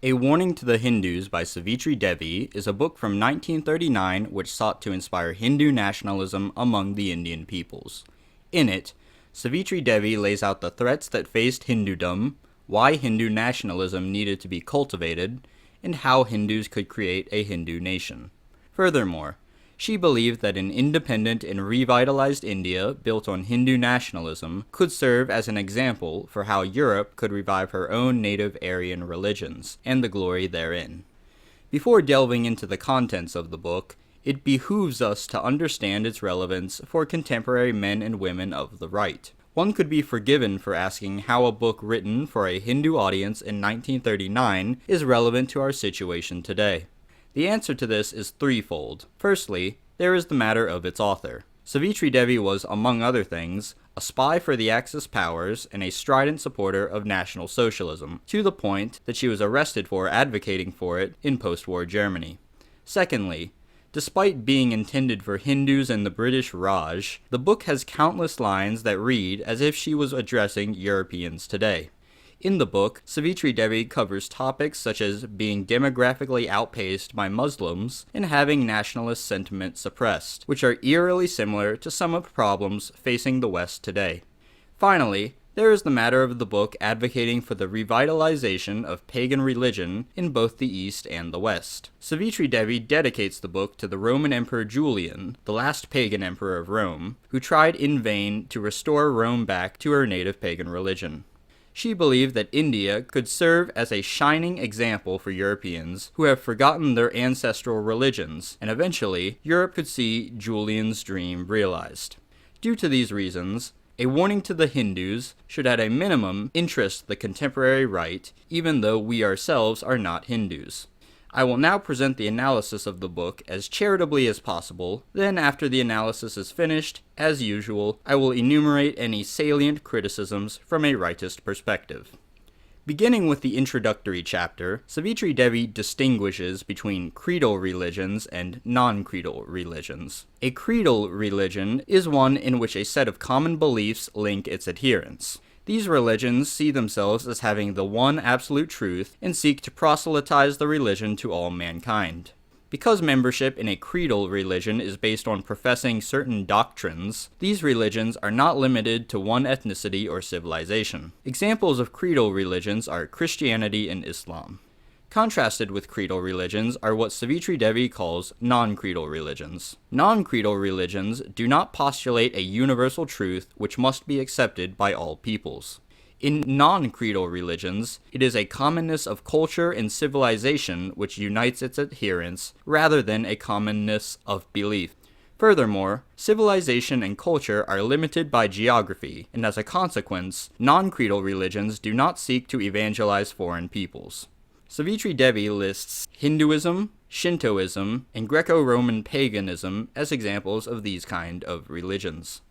A Warning to the Hindus by Savitri Devi is a book from 1939 which sought to inspire Hindu nationalism among the Indian peoples. In it, Savitri Devi lays out the threats that faced Hindudom, why Hindu nationalism needed to be cultivated, and how Hindus could create a Hindu nation. Furthermore, she believed that an independent and revitalized India built on Hindu nationalism could serve as an example for how Europe could revive her own native Aryan religions and the glory therein. Before delving into the contents of the book, it behooves us to understand its relevance for contemporary men and women of the right. One could be forgiven for asking how a book written for a Hindu audience in 1939 is relevant to our situation today. The answer to this is threefold. Firstly, there is the matter of its author. Savitri Devi was, among other things, a spy for the Axis powers and a strident supporter of National Socialism, to the point that she was arrested for advocating for it in post-war Germany. Secondly, despite being intended for Hindus and the British Raj, the book has countless lines that read as if she was addressing Europeans today. In the book, Savitri Devi covers topics such as being demographically outpaced by Muslims and having nationalist sentiment suppressed, which are eerily similar to some of the problems facing the West today. Finally, there is the matter of the book advocating for the revitalization of pagan religion in both the East and the West. Savitri Devi dedicates the book to the Roman Emperor Julian, the last pagan emperor of Rome, who tried in vain to restore Rome back to her native pagan religion. She believed that India could serve as a shining example for Europeans who have forgotten their ancestral religions, and eventually, Europe could see Julian's dream realized. Due to these reasons, A Warning to the Hindus should at a minimum interest the contemporary right, even though we ourselves are not Hindus. I will now present the analysis of the book as charitably as possible, then after the analysis is finished, as usual, I will enumerate any salient criticisms from a rightist perspective. Beginning with the introductory chapter, Savitri Devi distinguishes between creedal religions and non-creedal religions. A creedal religion is one in which a set of common beliefs link its adherents. These religions see themselves as having the one absolute truth and seek to proselytize the religion to all mankind. Because membership in a creedal religion is based on professing certain doctrines, these religions are not limited to one ethnicity or civilization. Examples of creedal religions are Christianity and Islam. Contrasted with creedal religions are what Savitri Devi calls non-creedal religions. Non-creedal religions do not postulate a universal truth which must be accepted by all peoples. In non-creedal religions, it is a commonness of culture and civilization which unites its adherents rather than a commonness of belief. Furthermore, civilization and culture are limited by geography, and as a consequence, non-creedal religions do not seek to evangelize foreign peoples. Savitri Devi lists Hinduism, Shintoism, and Greco-Roman paganism as examples of these kind of religions.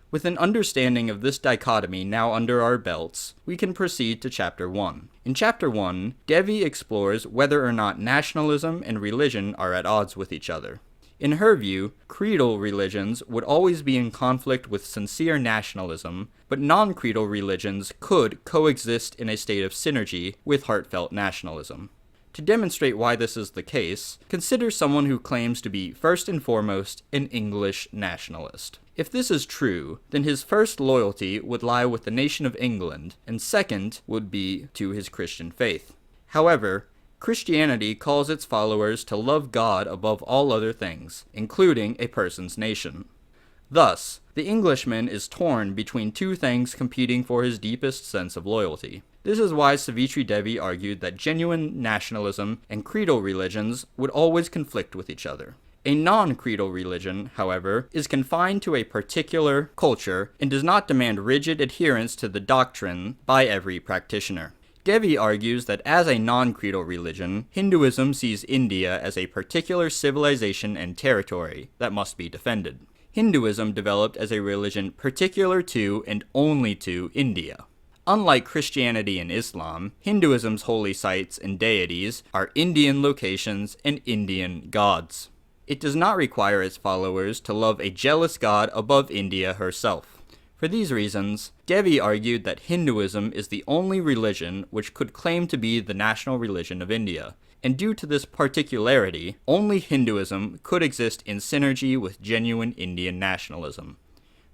With an understanding of this dichotomy now under our belts, we can proceed to Chapter 1. In Chapter 1, Devi explores whether or not nationalism and religion are at odds with each other. In her view, creedal religions would always be in conflict with sincere nationalism, but non-creedal religions could coexist in a state of synergy with heartfelt nationalism. To demonstrate why this is the case, consider someone who claims to be first and foremost an English nationalist. If this is true, then his first loyalty would lie with the nation of England, and second would be to his Christian faith. However, Christianity calls its followers to love God above all other things, including a person's nation. Thus, the Englishman is torn between two things competing for his deepest sense of loyalty. This is why Savitri Devi argued that genuine nationalism and creedal religions would always conflict with each other. A non-creedal religion, however, is confined to a particular culture and does not demand rigid adherence to the doctrine by every practitioner. Devi argues that as a non-creedal religion, Hinduism sees India as a particular civilization and territory that must be defended. Hinduism developed as a religion particular to and only to India. Unlike Christianity and Islam, Hinduism's holy sites and deities are Indian locations and Indian gods. It does not require its followers to love a jealous god above India herself. For these reasons, Devi argued that Hinduism is the only religion which could claim to be the national religion of India, and due to this particularity, only Hinduism could exist in synergy with genuine Indian nationalism.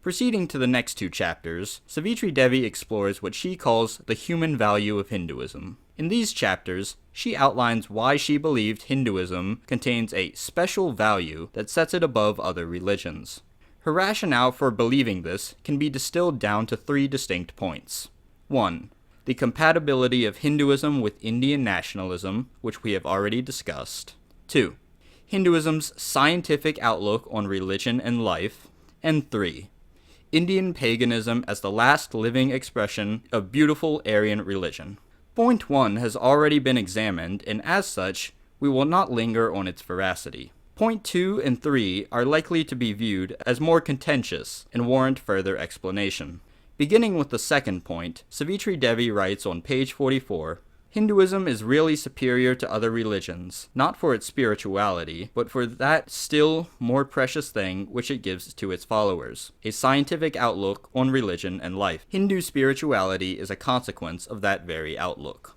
Proceeding to the next two chapters, Savitri Devi explores what she calls the human value of Hinduism. In these chapters, she outlines why she believed Hinduism contains a special value that sets it above other religions. Her rationale for believing this can be distilled down to three distinct points. 1. The compatibility of Hinduism with Indian nationalism, which we have already discussed. 2. Hinduism's scientific outlook on religion and life. And 3. Indian paganism as the last living expression of beautiful Aryan religion. Point 1 has already been examined, and as such, we will not linger on its veracity. Point 2 and 3 are likely to be viewed as more contentious and warrant further explanation. Beginning with the second point, Savitri Devi writes on page 44, Hinduism is really superior to other religions, not for its spirituality, but for that still more precious thing which it gives to its followers, a scientific outlook on religion and life. Hindu spirituality is a consequence of that very outlook.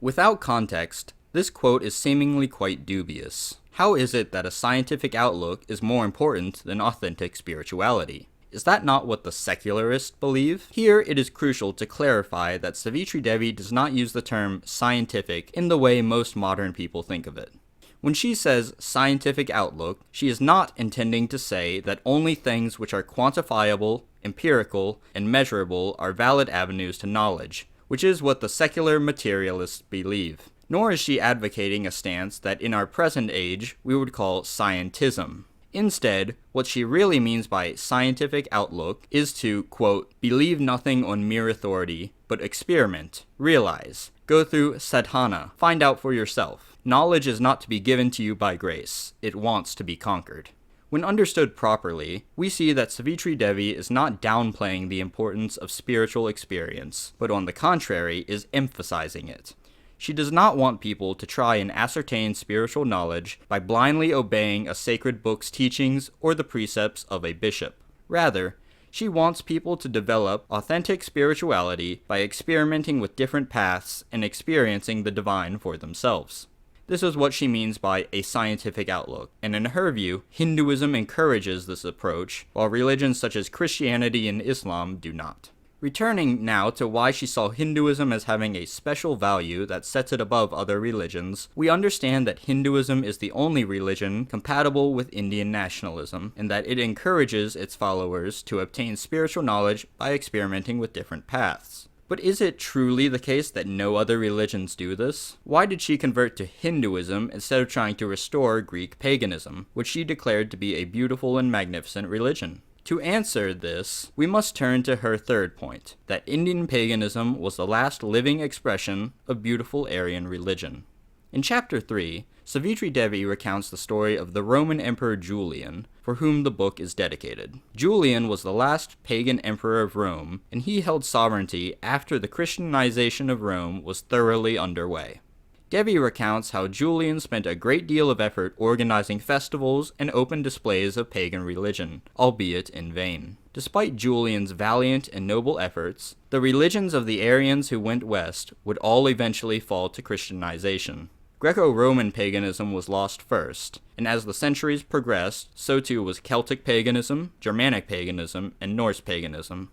Without context, this quote is seemingly quite dubious. How is it that a scientific outlook is more important than authentic spirituality? Is that not what the secularists believe? Here it is crucial to clarify that Savitri Devi does not use the term scientific in the way most modern people think of it. When she says scientific outlook, she is not intending to say that only things which are quantifiable, empirical, and measurable are valid avenues to knowledge, which is what the secular materialists believe. Nor is she advocating a stance that in our present age we would call scientism. Instead, what she really means by scientific outlook is to, quote, believe nothing on mere authority, but experiment, realize, go through sadhana, find out for yourself. Knowledge is not to be given to you by grace, it wants to be conquered. When understood properly, we see that Savitri Devi is not downplaying the importance of spiritual experience, but on the contrary is emphasizing it. She does not want people to try and ascertain spiritual knowledge by blindly obeying a sacred book's teachings or the precepts of a bishop. Rather, she wants people to develop authentic spirituality by experimenting with different paths and experiencing the divine for themselves. This is what she means by a scientific outlook, and in her view, Hinduism encourages this approach, while religions such as Christianity and Islam do not. Returning now to why she saw Hinduism as having a special value that sets it above other religions, we understand that Hinduism is the only religion compatible with Indian nationalism, and that it encourages its followers to obtain spiritual knowledge by experimenting with different paths. But is it truly the case that no other religions do this? Why did she convert to Hinduism instead of trying to restore Greek paganism, which she declared to be a beautiful and magnificent religion? To answer this, we must turn to her third point, that Indian paganism was the last living expression of beautiful Aryan religion. In chapter 3, Savitri Devi recounts the story of the Roman Emperor Julian, for whom the book is dedicated. Julian was the last pagan emperor of Rome, and he held sovereignty after the Christianization of Rome was thoroughly underway. Devi recounts how Julian spent a great deal of effort organizing festivals and open displays of pagan religion, albeit in vain. Despite Julian's valiant and noble efforts, the religions of the Aryans who went west would all eventually fall to Christianization. Greco-Roman paganism was lost first, and as the centuries progressed, so too was Celtic paganism, Germanic paganism, and Norse paganism.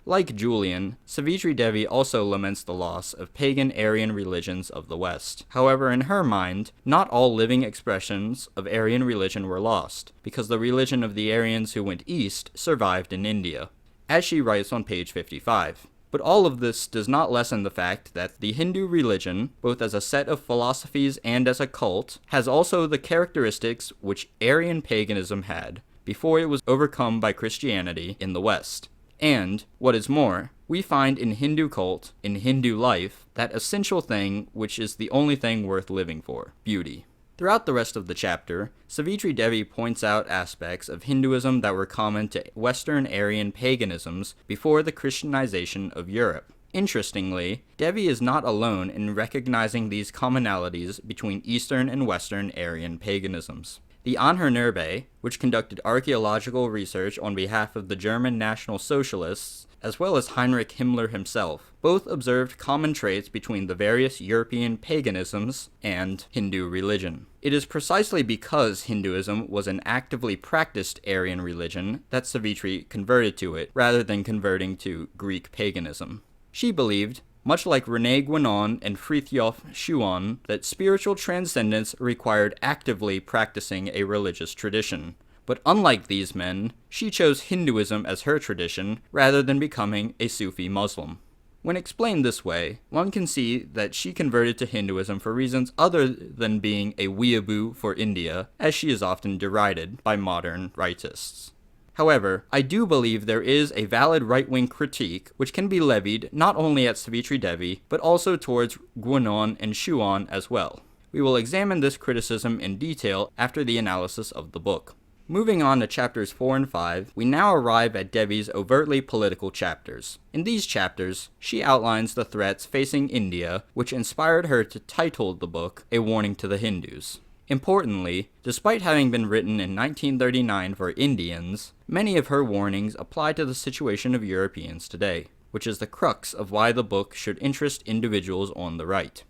Like Julian, Savitri Devi also laments the loss of pagan Aryan religions of the West. However, in her mind, not all living expressions of Aryan religion were lost, because the religion of the Aryans who went east survived in India, as she writes on page 55. But all of this does not lessen the fact that the Hindu religion, both as a set of philosophies and as a cult, has also the characteristics which Aryan paganism had, before it was overcome by Christianity in the West. And, what is more, we find in Hindu cult, in Hindu life, that essential thing which is the only thing worth living for, beauty. Throughout the rest of the chapter, Savitri Devi points out aspects of Hinduism that were common to Western Aryan paganisms before the Christianization of Europe. Interestingly, Devi is not alone in recognizing these commonalities between Eastern and Western Aryan paganisms. The Anhörnerbe, which conducted archaeological research on behalf of the German National Socialists, as well as Heinrich Himmler himself, both observed common traits between the various European paganisms and Hindu religion. It is precisely because Hinduism was an actively practiced Aryan religion that Savitri converted to it, rather than converting to Greek paganism. She believed, much like René Guénon and Frithjof Schuon, that spiritual transcendence required actively practicing a religious tradition. But unlike these men, she chose Hinduism as her tradition rather than becoming a Sufi Muslim. When explained this way, one can see that she converted to Hinduism for reasons other than being a weeaboo for India, as she is often derided by modern rightists. However, I do believe there is a valid right-wing critique which can be levied not only at Savitri Devi, but also towards Guénon and Schuon as well. We will examine this criticism in detail after the analysis of the book. Moving on to chapters 4 and 5, we now arrive at Devi's overtly political chapters. In these chapters, she outlines the threats facing India, which inspired her to title the book A Warning to the Hindus. Importantly, despite having been written in 1939 for Indians, many of her warnings apply to the situation of Europeans today, which is the crux of why the book should interest individuals on the right.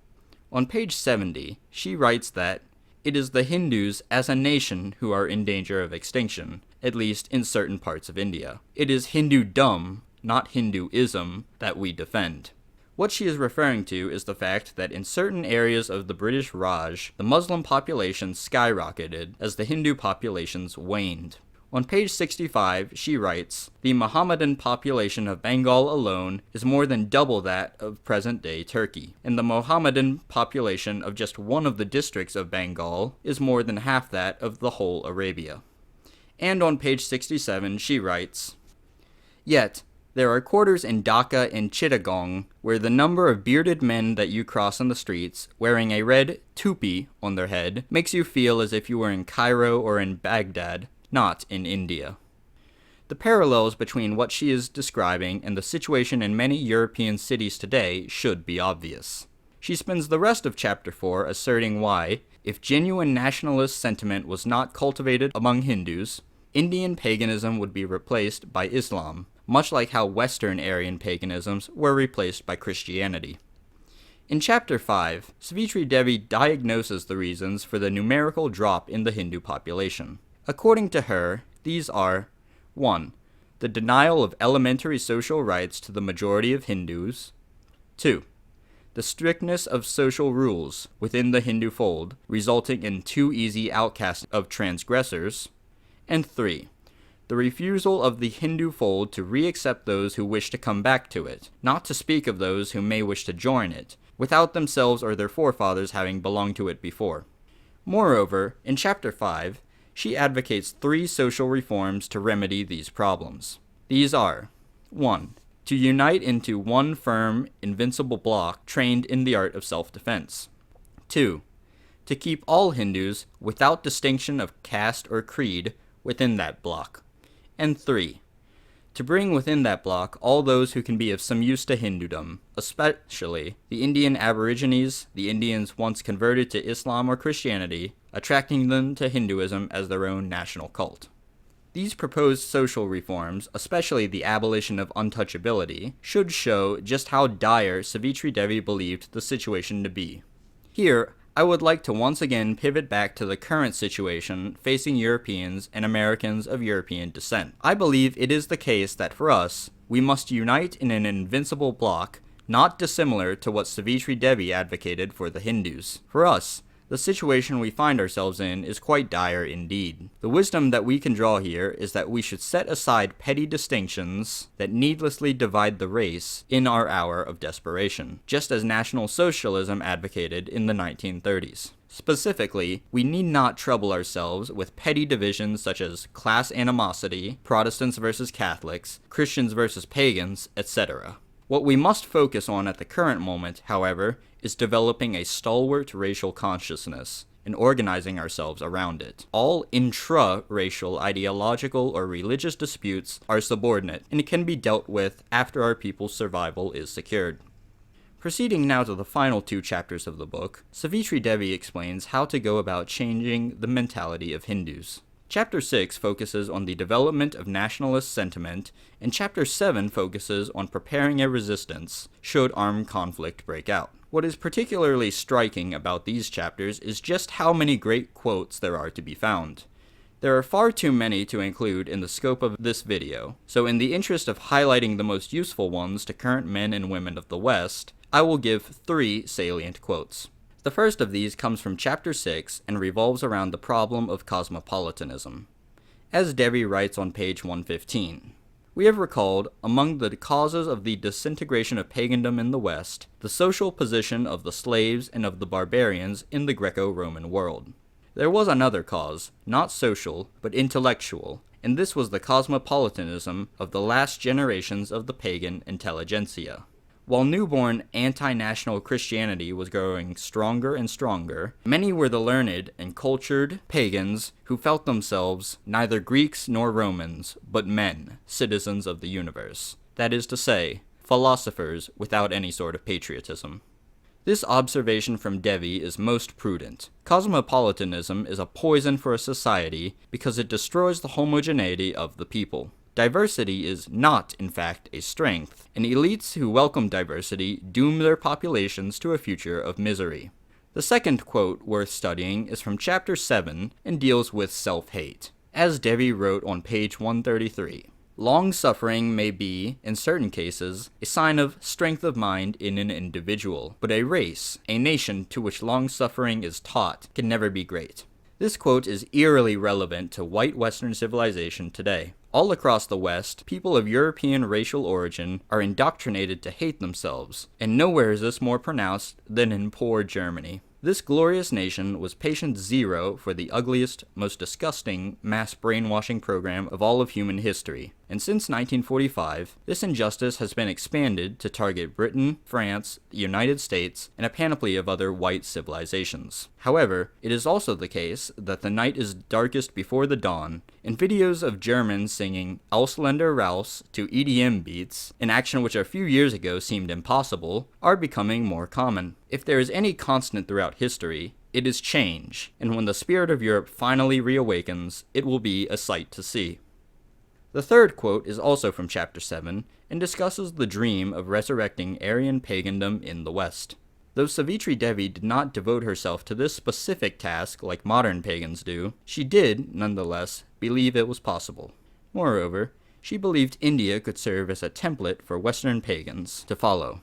On page 70, she writes that it is the Hindus as a nation who are in danger of extinction, at least in certain parts of India. It is Hindudom, not Hinduism, that we defend. What she is referring to is the fact that in certain areas of the British Raj, the Muslim population skyrocketed as the Hindu populations waned. On page 65, she writes, the Mohammedan population of Bengal alone is more than double that of present-day Turkey, and the Mohammedan population of just one of the districts of Bengal is more than half that of the whole Arabia. And on page 67, she writes, yet, there are quarters in Dhaka and Chittagong where the number of bearded men that you cross on the streets, wearing a red tupi on their head, makes you feel as if you were in Cairo or in Baghdad, not in India. The parallels between what she is describing and the situation in many European cities today should be obvious. She spends the rest of chapter 4 asserting why, if genuine nationalist sentiment was not cultivated among Hindus, Indian paganism would be replaced by Islam, much like how Western Aryan paganisms were replaced by Christianity. In chapter 5, Savitri Devi diagnoses the reasons for the numerical drop in the Hindu population. According to her, these are 1. The denial of elementary social rights to the majority of Hindus. 2. The strictness of social rules within the Hindu fold, resulting in too easy outcasting of transgressors. And 3. The refusal of the Hindu fold to re-accept those who wish to come back to it, not to speak of those who may wish to join it, without themselves or their forefathers having belonged to it before. Moreover, in chapter 5, she advocates 3 social reforms to remedy these problems. These are 1. To unite into one firm, invincible bloc trained in the art of self-defense. 2. To keep all Hindus, without distinction of caste or creed, within that bloc. And 3. To bring within that bloc all those who can be of some use to Hindudom, especially the Indian Aborigines, the Indians once converted to Islam or Christianity, attracting them to Hinduism as their own national cult. These proposed social reforms, especially the abolition of untouchability, should show just how dire Savitri Devi believed the situation to be. Here, I would like to once again pivot back to the current situation facing Europeans and Americans of European descent. I believe it is the case that for us, we must unite in an invincible bloc, not dissimilar to what Savitri Devi advocated for the Hindus. For us, the situation we find ourselves in is quite dire indeed. The wisdom that we can draw here is that we should set aside petty distinctions that needlessly divide the race in our hour of desperation, just as National Socialism advocated in the 1930s. Specifically, we need not trouble ourselves with petty divisions such as class animosity, Protestants versus Catholics, Christians versus pagans, etc. What we must focus on at the current moment, however, is developing a stalwart racial consciousness and organizing ourselves around it. All intra-racial ideological or religious disputes are subordinate and can be dealt with after our people's survival is secured. Proceeding now to the final 2 chapters of the book, Savitri Devi explains how to go about changing the mentality of Hindus. Chapter 6 focuses on the development of nationalist sentiment, and Chapter 7 focuses on preparing a resistance should armed conflict break out. What is particularly striking about these chapters is just how many great quotes there are to be found. There are far too many to include in the scope of this video, so in the interest of highlighting the most useful ones to current men and women of the West, I will give 3 salient quotes. The first of these comes from Chapter 6 and revolves around the problem of cosmopolitanism. As Devi writes on page 115, "We have recalled, among the causes of the disintegration of pagandom in the West, the social position of the slaves and of the barbarians in the Greco-Roman world. There was another cause, not social, but intellectual, and this was the cosmopolitanism of the last generations of the pagan intelligentsia. While newborn anti-national Christianity was growing stronger and stronger, many were the learned and cultured pagans who felt themselves neither Greeks nor Romans, but men, citizens of the universe. That is to say, philosophers without any sort of patriotism." This observation from Devi is most prudent. Cosmopolitanism is a poison for a society because it destroys the homogeneity of the people. Diversity is not, in fact, a strength, and elites who welcome diversity doom their populations to a future of misery. The second quote worth studying is from Chapter 7 and deals with self-hate. As Devi wrote on page 133, "Long-suffering may be, in certain cases, a sign of strength of mind in an individual, but a race, a nation to which long-suffering is taught, can never be great." This quote is eerily relevant to white Western civilization today. All across the West, people of European racial origin are indoctrinated to hate themselves, and nowhere is this more pronounced than in poor Germany. This glorious nation was patient zero for the ugliest, most disgusting mass brainwashing program of all of human history, and since 1945, this injustice has been expanded to target Britain, France, the United States, and a panoply of other white civilizations. However, it is also the case that the night is darkest before the dawn, and videos of Germans singing Ausländer raus to EDM beats, an action which a few years ago seemed impossible, are becoming more common. If there is any constant throughout history, it is change, and when the spirit of Europe finally reawakens, it will be a sight to see. The third quote is also from Chapter 7, and discusses the dream of resurrecting Aryan pagandom in the West. Though Savitri Devi did not devote herself to this specific task like modern pagans do, she did, nonetheless, believe it was possible. Moreover, she believed India could serve as a template for Western pagans to follow,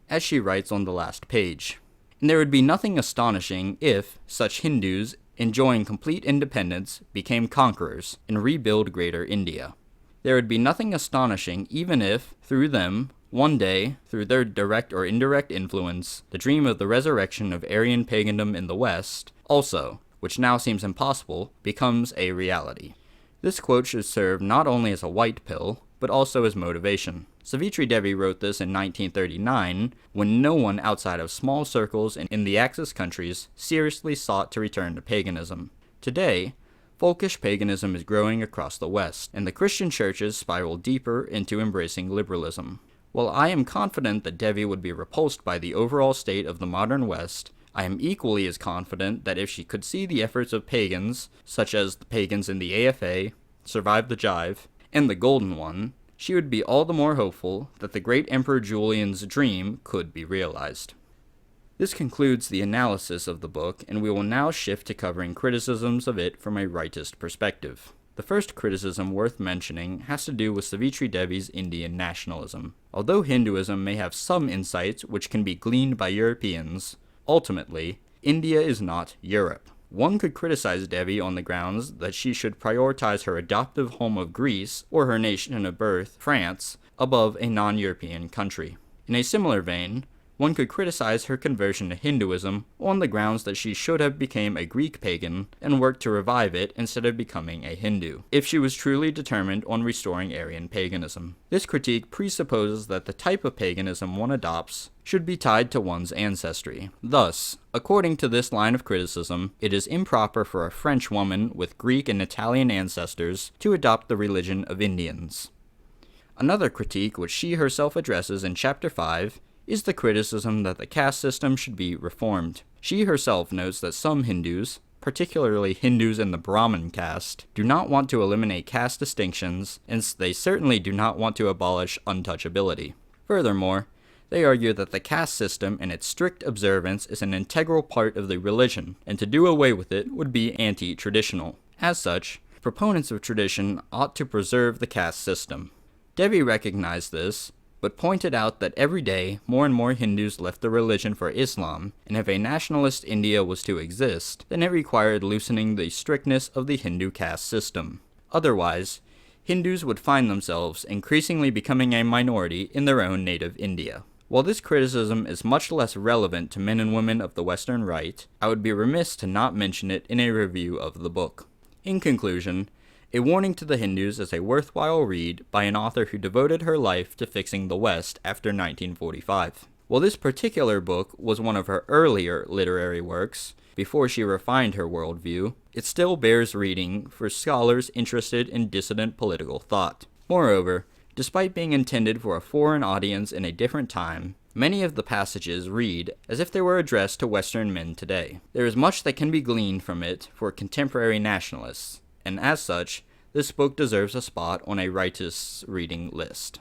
as she writes on the last page. And there would be nothing astonishing if such Hindus, enjoying complete independence, became conquerors and rebuild Greater India. There would be nothing astonishing even if, through them, one day, through their direct or indirect influence, the dream of the resurrection of Aryan pagandom in the West, also, which now seems impossible, becomes a reality. This quote should serve not only as a white pill, but also as motivation. Savitri Devi wrote this in 1939, when no one outside of small circles in the Axis countries seriously sought to return to paganism. Today, folkish paganism is growing across the West, and the Christian churches spiral deeper into embracing liberalism. While I am confident that Devi would be repulsed by the overall state of the modern West, I am equally as confident that if she could see the efforts of pagans, such as the pagans in the AFA, Survive the Jive, and the Golden One, she would be all the more hopeful that the great Emperor Julian's dream could be realized. This concludes the analysis of the book, and we will now shift to covering criticisms of it from a rightist perspective. The first criticism worth mentioning has to do with Savitri Devi's Indian nationalism. Although Hinduism may have some insights which can be gleaned by Europeans, ultimately, India is not Europe. One could criticize Devi on the grounds that she should prioritize her adoptive home of Greece, or her nation of birth, France, above a non-European country. In a similar vein, one could criticize her conversion to Hinduism on the grounds that she should have become a Greek pagan and worked to revive it instead of becoming a Hindu, if she was truly determined on restoring Aryan paganism. This critique presupposes that the type of paganism one adopts should be tied to one's ancestry. Thus, according to this line of criticism, it is improper for a French woman with Greek and Italian ancestors to adopt the religion of Indians. Another critique which she herself addresses in Chapter 5 is the criticism that the caste system should be reformed. She herself notes that some Hindus, particularly Hindus in the Brahmin caste, do not want to eliminate caste distinctions, and they certainly do not want to abolish untouchability. Furthermore, they argue that the caste system and its strict observance is an integral part of the religion, and to do away with it would be anti-traditional. As such, proponents of tradition ought to preserve the caste system. Devi recognized this, but pointed out that every day more and more Hindus left the religion for Islam, and if a nationalist India was to exist, then it required loosening the strictness of the Hindu caste system. Otherwise, Hindus would find themselves increasingly becoming a minority in their own native India. While this criticism is much less relevant to men and women of the Western right, I would be remiss to not mention it in a review of the book. In conclusion, A Warning to the Hindus is a worthwhile read by an author who devoted her life to fixing the West after 1945. While this particular book was one of her earlier literary works, before she refined her worldview, it still bears reading for scholars interested in dissident political thought. Moreover, despite being intended for a foreign audience in a different time, many of the passages read as if they were addressed to Western men today. There is much that can be gleaned from it for contemporary nationalists, and as such, this book deserves a spot on a righteous reading list.